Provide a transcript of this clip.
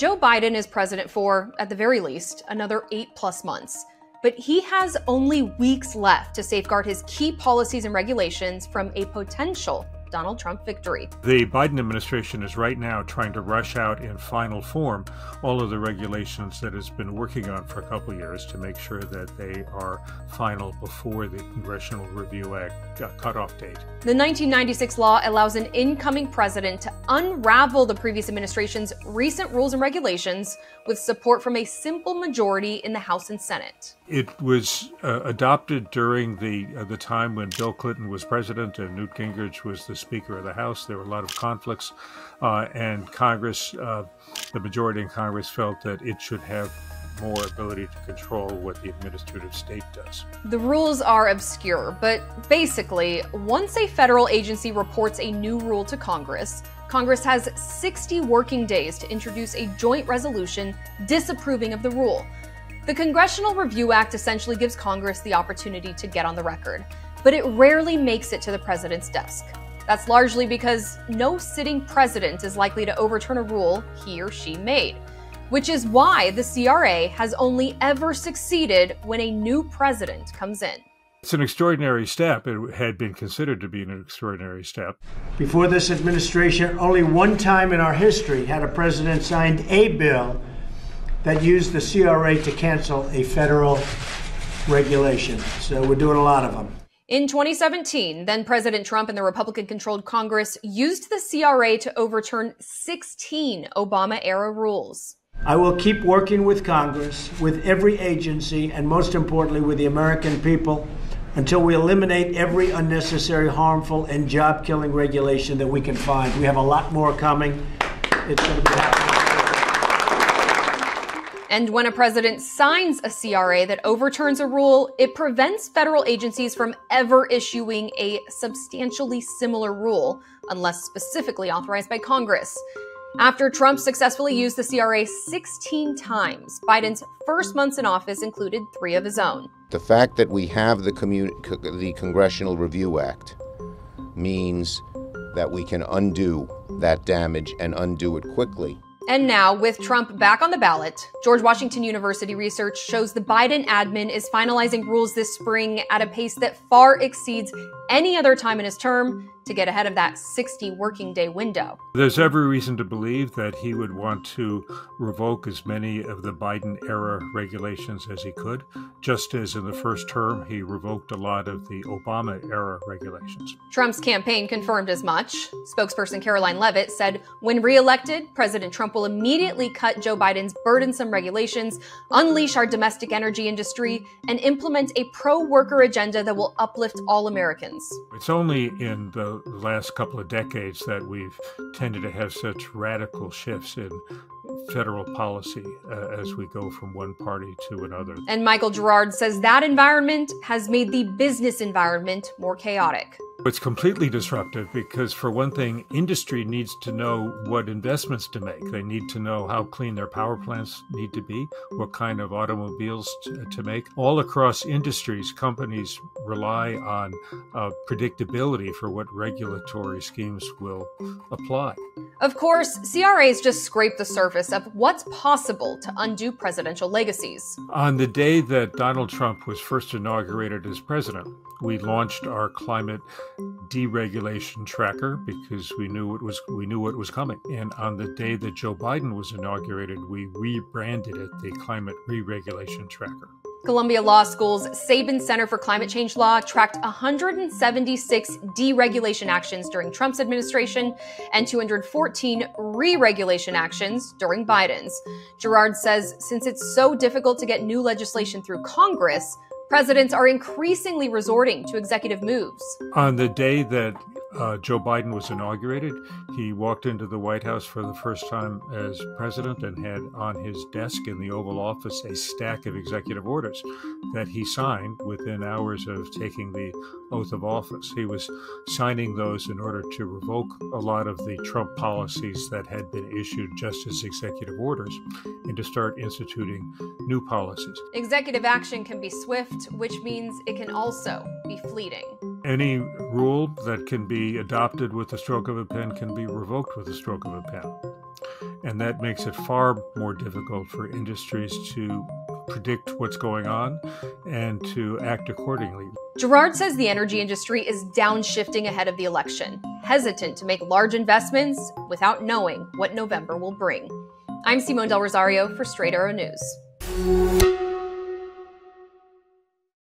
Joe Biden is president for, at the very least, another 8+ months. But he has only weeks left to safeguard his key policies and regulations from a potential Donald Trump victory. The Biden administration is right now trying to rush out in final form all of the regulations that it's been working on for a couple of years to make sure that they are final before the Congressional Review Act cutoff date. The 1996 law allows an incoming president to unravel the previous administration's recent rules and regulations with support from a simple majority in the House and Senate. It was adopted during the time when Bill Clinton was president and Newt Gingrich was the Speaker of the House. There were a lot of conflicts, and Congress, the majority in Congress, felt that it should have more ability to control what the administrative state does. The rules are obscure, but basically, once a federal agency reports a new rule to Congress, Congress has 60 working days to introduce a joint resolution disapproving of the rule. The Congressional Review Act essentially gives Congress the opportunity to get on the record, but it rarely makes it to the president's desk. That's largely because no sitting president is likely to overturn a rule he or she made, which is why the CRA has only ever succeeded when a new president comes in. It's an extraordinary step. It had been considered to be an extraordinary step. Before this administration, only one time in our history had a president signed a bill that used the CRA to cancel a federal regulation. So we're doing a lot of them. In 2017, then President Trump and the Republican-controlled Congress used the CRA to overturn 16 Obama-era rules. I will keep working with Congress, with every agency, and most importantly, with the American people, until we eliminate every unnecessary, harmful, and job-killing regulation that we can find. We have a lot more coming. It's going to be happening. And when a president signs a CRA that overturns a rule, it prevents federal agencies from ever issuing a substantially similar rule, unless specifically authorized by Congress. After Trump successfully used the CRA 16 times, Biden's first months in office included 3 of his own. The fact that we have the Congressional Review Act means that we can undo that damage and undo it quickly. And now, with Trump back on the ballot, George Washington University research shows the Biden admin is finalizing rules this spring at a pace that far exceeds any other time in his term to get ahead of that 60 working day window. There's every reason to believe that he would want to revoke as many of the Biden-era regulations as he could, just as in the first term he revoked a lot of the Obama-era regulations. Trump's campaign confirmed as much. Spokesperson Caroline Leavitt said, when re-elected, President Trump will immediately cut Joe Biden's burdensome regulations, unleash our domestic energy industry, and implement a pro-worker agenda that will uplift all Americans. It's only in the last couple of decades that we've tended to have such radical shifts in federal policy as we go from one party to another. And Michael Girard says that environment has made the business environment more chaotic. It's completely disruptive because, for one thing, industry needs to know what investments to make. They need to know how clean their power plants need to be, what kind of automobiles to make. All across industries, companies rely on predictability for what regulatory schemes will apply. Of course, CRAs just scrape the surface of what's possible to undo presidential legacies. On the day that Donald Trump was first inaugurated as president, we launched our climate deregulation tracker because we knew what was coming. And on the day that Joe Biden was inaugurated, we rebranded it the climate re-regulation tracker. Columbia Law School's Sabin Center for Climate Change Law tracked 176 deregulation actions during Trump's administration and 214 re-regulation actions during Biden's. Girard says since it's so difficult to get new legislation through Congress, presidents are increasingly resorting to executive moves. On the day that Joe Biden was inaugurated, he walked into the White House for the first time as president and had on his desk in the Oval Office a stack of executive orders that he signed within hours of taking the oath of office. He was signing those in order to revoke a lot of the Trump policies that had been issued just as executive orders and to start instituting new policies. Executive action can be swift, which means it can also be fleeting. Any rule that can be adopted with the stroke of a pen can be revoked with the stroke of a pen. And that makes it far more difficult for industries to predict what's going on and to act accordingly. Gerard says the energy industry is downshifting ahead of the election, hesitant to make large investments without knowing what November will bring. I'm Simone Del Rosario for Straight Arrow News.